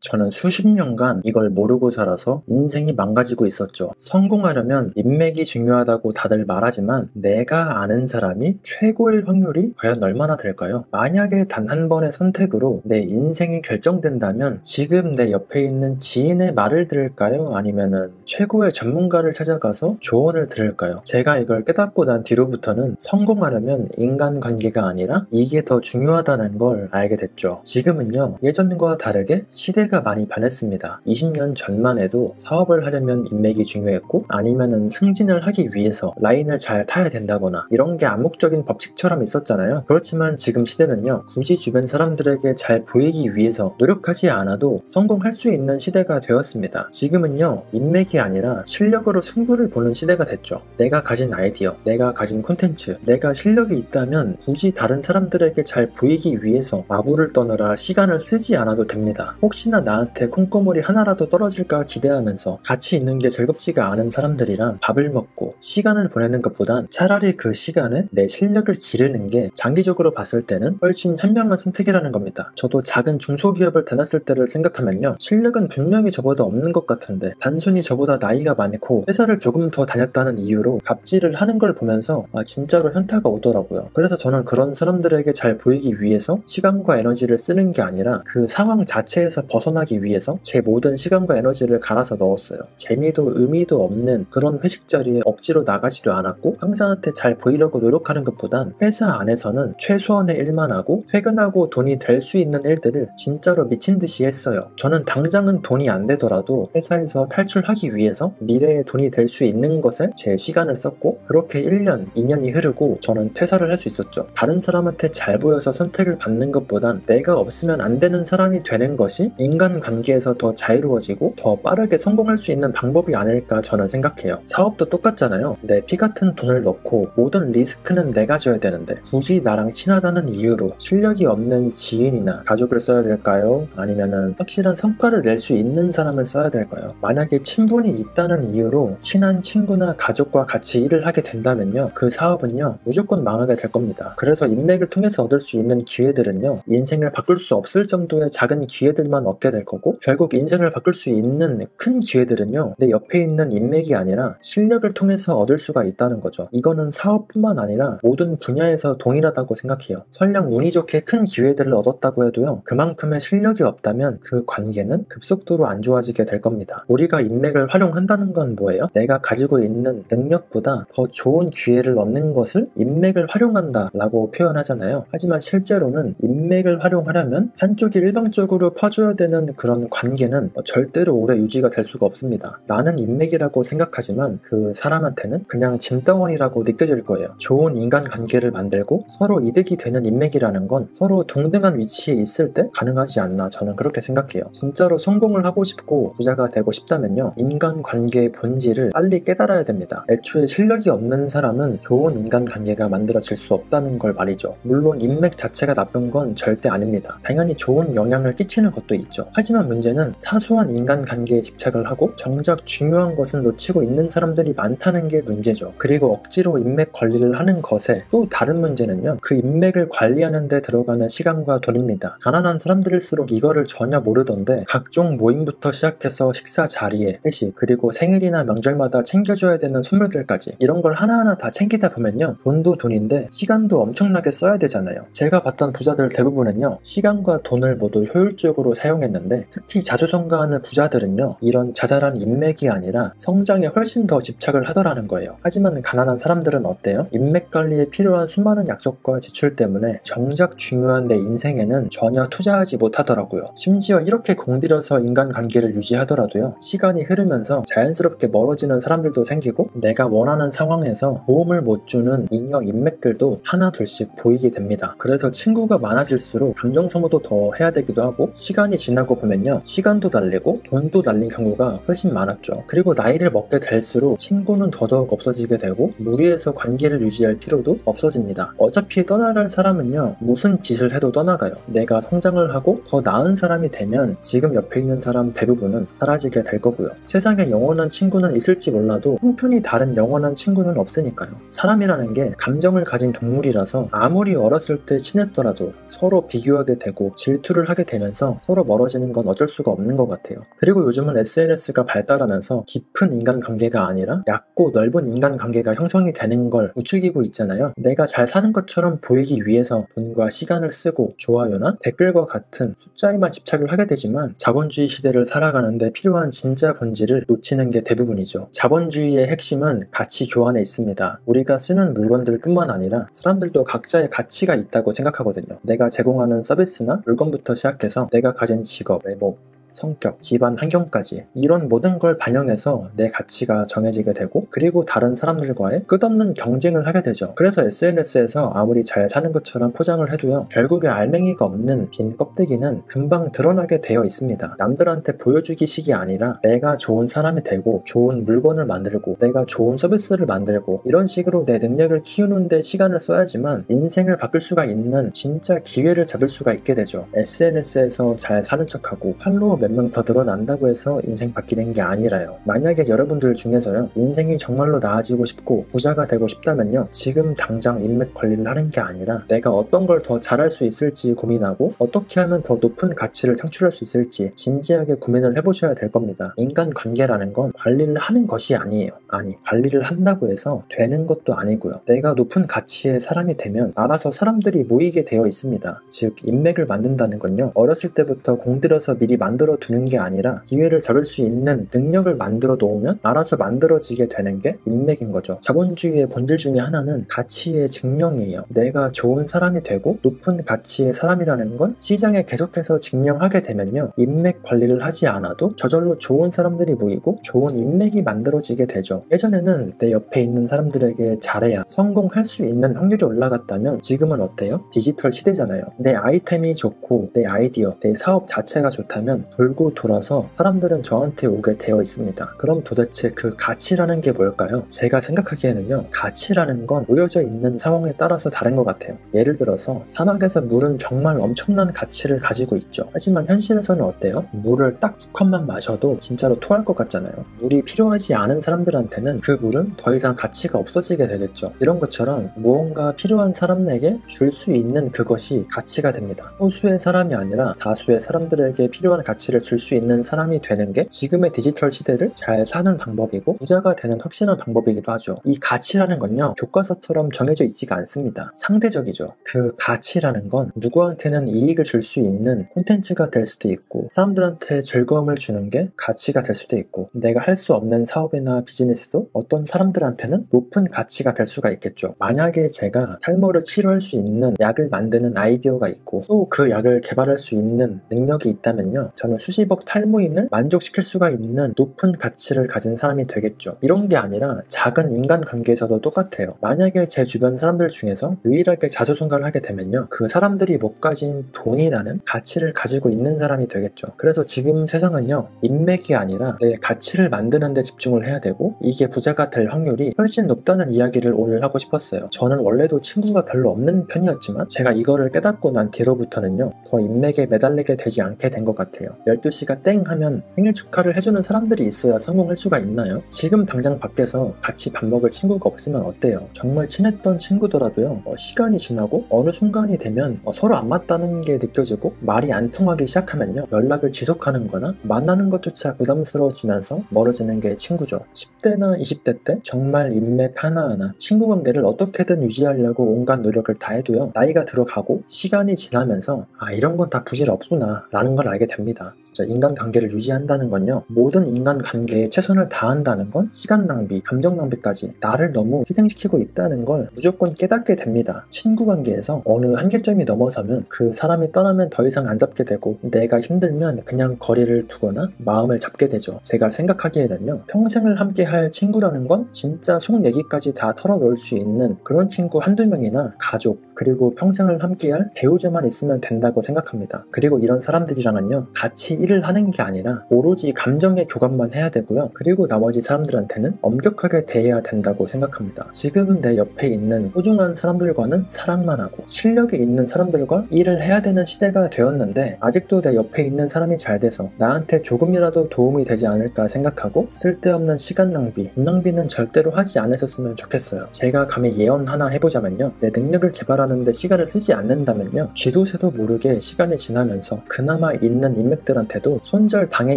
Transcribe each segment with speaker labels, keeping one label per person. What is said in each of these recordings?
Speaker 1: 저는 수십 년간 이걸 모르고 살아서 인생이 망가지고 있었죠. 성공하려면 인맥이 중요하다고 다들 말하지만 내가 아는 사람이 최고일 확률이 과연 얼마나 될까요? 만약에 단 한 번의 선택으로 내 인생이 결정된다면 지금 내 옆에 있는 지인의 말을 들을까요? 아니면은 최고의 전문가를 찾아가서 조언을 들을까요? 제가 이걸 깨닫고 난 뒤로부터는 성공하려면 인간관계가 아니라 이게 더 중요하다는 걸 알게 됐죠. 지금은요, 예전과 다르게 시대가 많이 변했습니다. 20년 전만 해도 사업을 하려면 인맥이 중요했고 아니면은 승진을 하기 위해서 라인을 잘 타야 된다거나 이런 게 암묵적인 법칙처럼 있었잖아요. 그렇지만 지금 시대는요, 굳이 주변 사람들에게 잘 보이기 위해서 노력하지 않아도 성공할 수 있는 시대가 되었습니다. 지금은요, 인맥이 아니라 실력으로 승부를 보는 시대가 됐죠. 내가 가진 아이디어, 내가 가진 콘텐츠, 내가 실력이 있다면 굳이 다른 사람들에게 잘 보이기 위해서 마구를 떠느라 시간을 쓰지 않아도 됩니다. 혹시나 나한테 콩고물이 하나라도 떨어질까 기대하면서 같이 있는 게 즐겁지가 않은 사람들이랑 밥을 먹고 시간을 보내는 것보단 차라리 그 시간에 내 실력을 기르는 게 장기적으로 봤을 때는 훨씬 현명한 선택이라는 겁니다. 저도 작은 중소기업을 다녔을 때를 생각하면요, 실력은 분명히 저보다 없는 것 같은데 단순히 저보다 나이가 많고 회사를 조금 더 다녔다는 이유로 갑질을 하는 걸 보면서 진짜로 현타가 오더라고요. 그래서 저는 그런 사람들에게 잘 보이기 위해서 시간과 에너지를 쓰는 게 아니라 그 상황 자체에서 벗어나기 위해서 제 모든 시간과 에너지를 갈아서 넣었어요. 재미도 의미도 없는 그런 회식 자리에 억지로 나가지도 않았고 상사한테 잘 보이려고 노력하는 것보단 회사 안에서는 최소한의 일만 하고 퇴근하고 돈이 될 수 있는 일들을 진짜로 미친 듯이 했어요. 저는 당장은 돈이 안 되더라도 회사에서 탈출하기 위해서 미래에 돈이 될 수 있는 것에 제 시간을 썼고 그렇게 1년, 2년이 흐르고 저는 퇴사를 할 수 있었죠. 다른 사람한테 잘 보여서 선택을 받는 것보단 내가 없으면 안 되는 사람이 되는 것이 인간관계에서 더 자유로워지고 더 빠르게 성공할 수 있는 방법이 아닐까 저는 생각해요. 사업도 똑같잖아요. 내 피 같은 돈을 넣고 모든 리스크는 내가 져야 되는데 굳이 나랑 친하다는 이유로 실력이 없는 지인이나 가족을 써야 될까요? 아니면은 확실한 성과를 낼 수 있는 사람을 써야 될까요? 만약에 친분이 있다는 이유로 친한 친구나 가족과 같이 일을 하게 된다면요, 그 사업은요 무조건 망하게 될 겁니다. 그래서 인맥을 통해서 얻을 수 있는 기회들은요, 인생을 바꿀 수 없을 정도의 작은 기회들만 얻게 될 거고 결국 인생을 바꿀 수 있는 큰 기회들은요, 내 옆에 있는 인맥이 아니라 실력을 통해서 얻을 수가 있다는 거죠. 이거는 사업뿐만 아니라 모든 분야에서 동일하다고 생각해요. 설령 운이 좋게 큰 기회들을 얻었다고 해도요, 그만큼의 실력이 없다면 그 관계는 급속도로 안 좋아지게 될 겁니다. 우리가 인맥을 활용한다는 건 뭐예요? 내가 가지고 있는 능력보다 더 좋은 기회를 얻는 것을 인맥을 활용한다 라고 표현하잖아요. 하지만 실제로는 인맥을 활용하려면 한쪽이 일방적으로 퍼줘야 되는 그런 관계는 절대로 오래 유지가 될 수가 없습니다. 나는 인맥이라고 생각하지만 그 사람한테는 그냥 짐덩어리라고 느껴질 거예요. 좋은 인간관계를 만들고 서로 이득이 되는 인맥이라는 건 서로 동등한 위치에 있을 때 가능하지 않나 저는 그렇게 생각해요. 진짜로 성공을 하고 싶고 부자가 되고 싶다면요, 인간관계의 본질을 빨리 깨달아야 됩니다. 애초에 실력이 없는 사람은 좋은 인간관계가 만들어질 수 없다는 걸 말이죠. 물론 인맥 자체가 나쁜 건 절대 아닙니다. 당연히 좋은 영향을 끼치는 것도 있죠. 하지만 문제는 사소한 인간관계에 집착을 하고 정작 중요한 것은 놓치고 있는 사람들이 많다는 게 문제죠. 그리고 억지로 인맥 관리를 하는 것에 또 다른 문제는요, 그 인맥을 관리하는 데 들어가는 시간과 돈입니다. 가난한 사람들일수록 이거를 전혀 모르던데 각종 모임부터 시작해서 식사 자리에 회식, 그리고 생일이나 명절마다 챙겨줘야 되는 선물들까지 이런 걸 하나하나 다 챙기다 보면요, 돈도 돈인데 시간도 엄청나게 써야 되잖아요. 제가 봤던 부자들 대부분은요, 시간과 돈을 모두 효율적으로 사용했는데 특히 자수성가하는 부자들은요, 이런 자잘한 인맥이 아니라 성장에 훨씬 더 집착을 하더라는 거예요. 하지만 가난한 사람들은 어때요? 인맥 관리에 필요한 수많은 약속과 지출 때문에 정작 중요한 내 인생에는 전혀 투자하지 못하더라고요. 심지어 이렇게 공들여서 인간관계를 유지하더라도요, 시간이 흐르면서 자연스럽게 멀어지는 사람들도 생기고 내가 원하는 상황에서 도움을 못 주는 인연 인맥들도 하나 둘씩 보이게 됩니다. 그래서 친구가 많아질수록 감정 소모도 더 해야 되기도 하고 시간이 지나고 보면요, 시간도 달리고 돈도 달린 경우가 훨씬 많았죠. 그리고 나이를 먹게 될수록 친구는 더 더더욱 없어지게 되고 무리해서 관계를 유지할 필요도 없어집니다. 어차피 떠나갈 사람은요, 무슨 짓을 해도 떠나가요. 내가 성장을 하고 더 나은 사람이 되면 지금 옆에 있는 사람 대부분은 사라지게 될 거고요. 세상에 영원한 친구는 있을지 몰라도 형편이 다른 영원한 친구는 없으니까요. 사람이라는 게 감정을 가진 동물이라서 아무리 어렸을 때 친했더라도 서로 비교하게 되고 질투를 하게 되면서 서로 멀어지는 건 어쩔 수가 없는 것 같아요. 그리고 요즘은 SNS가 발달하면서 깊은 인간관계가 아니라 얕고 넓은 인간관계가 형성이 되는 걸 부추기고 있잖아요. 내가 잘 사는 것처럼 보이기 위해서 돈과 시간을 쓰고 좋아요나 댓글과 같은 숫자에만 집착을 하게 되지만 자본주의 시대를 살아가는데 필요한 진짜 본질을 놓치는 게 대부분이죠. 자본주의의 핵심은 가치 교환에 있습니다. 우리가 쓰는 물건들뿐만 아니라 사람들도 각자의 가치가 있다고 생각하거든요. 내가 제공하는 서비스나 물건부터 시작해서 내가 가진 직업, 외모, 성격, 집안 환경까지 이런 모든 걸 반영해서 내 가치가 정해지게 되고 그리고 다른 사람들과의 끝없는 경쟁을 하게 되죠. 그래서 SNS에서 아무리 잘 사는 것처럼 포장을 해도요, 결국에 알맹이가 없는 빈 껍데기는 금방 드러나게 되어 있습니다. 남들한테 보여주기식이 아니라 내가 좋은 사람이 되고 좋은 물건을 만들고 내가 좋은 서비스를 만들고 이런 식으로 내 능력을 키우는 데 시간을 써야지만 인생을 바꿀 수가 있는 진짜 기회를 잡을 수가 있게 되죠. SNS에서 잘 사는 척하고 팔로워 몇 명 더 늘어난다고 해서 인생 바뀌는 게 아니라요. 만약에 여러분들 중에서요, 인생이 정말로 나아지고 싶고 부자가 되고 싶다면요, 지금 당장 인맥 관리를 하는 게 아니라 내가 어떤 걸 더 잘할 수 있을지 고민하고 어떻게 하면 더 높은 가치를 창출할 수 있을지 진지하게 고민을 해보셔야 될 겁니다. 인간관계라는 건 관리를 하는 것이 아니에요. 아니, 관리를 한다고 해서 되는 것도 아니고요. 내가 높은 가치의 사람이 되면 알아서 사람들이 모이게 되어 있습니다. 즉, 인맥을 만든다는 건요, 어렸을 때부터 공들여서 미리 만들어 두는 게 아니라 기회를 잡을 수 있는 능력을 만들어 놓으면 알아서 만들어지게 되는 게 인맥인 거죠. 자본주의의 본질 중에 하나는 가치의 증명이에요. 내가 좋은 사람이 되고 높은 가치의 사람이라는 건 시장에 계속해서 증명하게 되면요, 인맥 관리를 하지 않아도 저절로 좋은 사람들이 모이고 좋은 인맥이 만들어지게 되죠. 예전에는 내 옆에 있는 사람들에게 잘해야 성공할 수 있는 확률이 올라갔다면 지금은 어때요? 디지털 시대잖아요. 내 아이템이 좋고 내 아이디어, 내 사업 자체가 좋다면 돌고 돌아서 사람들은 저한테 오게 되어 있습니다. 그럼 도대체 그 가치라는 게 뭘까요? 제가 생각하기에는요, 가치라는 건 놓여져 있는 상황에 따라서 다른 것 같아요. 예를 들어서 사막에서 물은 정말 엄청난 가치를 가지고 있죠. 하지만 현실에서는 어때요? 물을 딱 2컵만 마셔도 진짜로 토할 것 같잖아요. 물이 필요하지 않은 사람들한테는 그 물은 더 이상 가치가 없어지게 되겠죠. 이런 것처럼 무언가 필요한 사람에게 줄 수 있는 그것이 가치가 됩니다. 소수의 사람이 아니라 다수의 사람들에게 필요한 가치를 줄 수 있는 사람이 되는 게 지금의 디지털 시대를 잘 사는 방법이고 부자가 되는 확실한 방법이기도 하죠. 이 가치라는 건요, 교과서처럼 정해져 있지가 않습니다. 상대적이죠. 그 가치라는 건 누구한테는 이익을 줄 수 있는 콘텐츠가 될 수도 있고 사람들한테 즐거움을 주는 게 가치가 될 수도 있고 내가 할 수 없는 사업이나 비즈니스도 어떤 사람들한테는 높은 가치가 될 수가 있겠죠. 만약에 제가 탈모를 치료할 수 있는 약을 만드는 아이디어가 있고 또 그 약을 개발할 수 있는 능력이 있다면요, 저는 수십억 탈모인을 만족시킬 수가 있는 높은 가치를 가진 사람이 되겠죠. 이런 게 아니라 작은 인간관계에서도 똑같아요. 만약에 제 주변 사람들 중에서 유일하게 자수성가를 하게 되면요, 그 사람들이 못 가진 돈이라는 가치를 가지고 있는 사람이 되겠죠. 그래서 지금 세상은요, 인맥이 아니라 내 가치를 만드는 데 집중을 해야 되고 이게 부자가 될 확률이 훨씬 높다는 이야기를 오늘 하고 싶었어요. 저는 원래도 친구가 별로 없는 편이었지만 제가 이거를 깨닫고 난 뒤로부터는요, 더 인맥에 매달리게 되지 않게 된 것 같아요. 12시가 땡 하면 생일 축하를 해주는 사람들이 있어야 성공할 수가 있나요? 지금 당장 밖에서 같이 밥 먹을 친구가 없으면 어때요? 정말 친했던 친구더라도요, 시간이 지나고 어느 순간이 되면 서로 안 맞다는 게 느껴지고 말이 안 통하기 시작하면요, 연락을 지속하는 거나 만나는 것조차 부담스러워지면서 멀어지는 게 친구죠. 10대나 20대 때 정말 인맥 하나하나 친구 관계를 어떻게든 유지하려고 온갖 노력을 다해도요, 나이가 들어가고 시간이 지나면서 이런 건 다 부질없구나 라는 걸 알게 됩니다. 진짜 인간관계를 유지한다는 건요, 모든 인간관계에 최선을 다한다는 건 시간 낭비, 감정 낭비까지 나를 너무 희생시키고 있다는 걸 무조건 깨닫게 됩니다. 친구 관계에서 어느 한계점이 넘어서면 그 사람이 떠나면 더 이상 안 잡게 되고 내가 힘들면 그냥 거리를 두거나 마음을 잡게 되죠. 제가 생각하기에는요, 평생을 함께 할 친구라는 건 진짜 속 얘기까지 다 털어놓을 수 있는 그런 친구 한두 명이나 가족, 그리고 평생을 함께할 배우자만 있으면 된다고 생각합니다. 그리고 이런 사람들이랑은요, 같이 일을 하는 게 아니라 오로지 감정의 교감만 해야 되고요. 그리고 나머지 사람들한테는 엄격하게 대해야 된다고 생각합니다. 지금 내 옆에 있는 소중한 사람들과는 사랑만 하고 실력이 있는 사람들과 일을 해야 되는 시대가 되었는데, 아직도 내 옆에 있는 사람이 잘 돼서 나한테 조금이라도 도움이 되지 않을까 생각하고 쓸데없는 시간 낭비, 돈 낭비는 절대로 하지 않으셨으면 좋겠어요. 제가 감히 예언 하나 해보자면요, 내 능력을 개발하는데 시간을 쓰지 않는다면요, 쥐도 새도 모르게 시간이 지나면서 그나마 있는 인맥들한테도 손절당해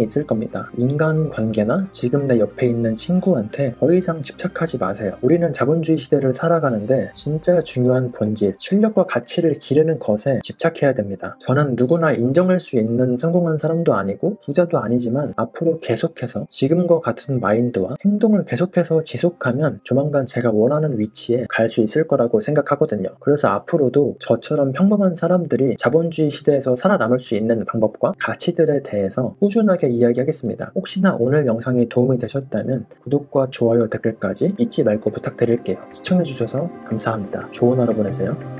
Speaker 1: 있을 겁니다. 인간관계나 지금 내 옆에 있는 친구한테 더 이상 집착하지 마세요. 우리는 자본주의 시대를 살아가는데 진짜 중요한 본질, 실력과 가치를 기르는 것에 집착해야 됩니다. 저는 누구나 인정할 수 있는 성공한 사람도 아니고 부자도 아니지만 앞으로 계속해서 지금과 같은 마인드와 행동을 계속해서 지속하면 조만간 제가 원하는 위치에 갈 수 있을 거라고 생각하거든요. 그래서 앞으로도 저처럼 평범한 사람들이 자본주의 시대에서 살아남을 수 있는 방법과 가치들에 대해서 꾸준하게 이야기하겠습니다. 혹시나 오늘 영상이 도움이 되셨다면 구독과 좋아요, 댓글까지 잊지 말고 부탁드릴게요. 시청해주셔서 감사합니다. 좋은 하루 보내세요.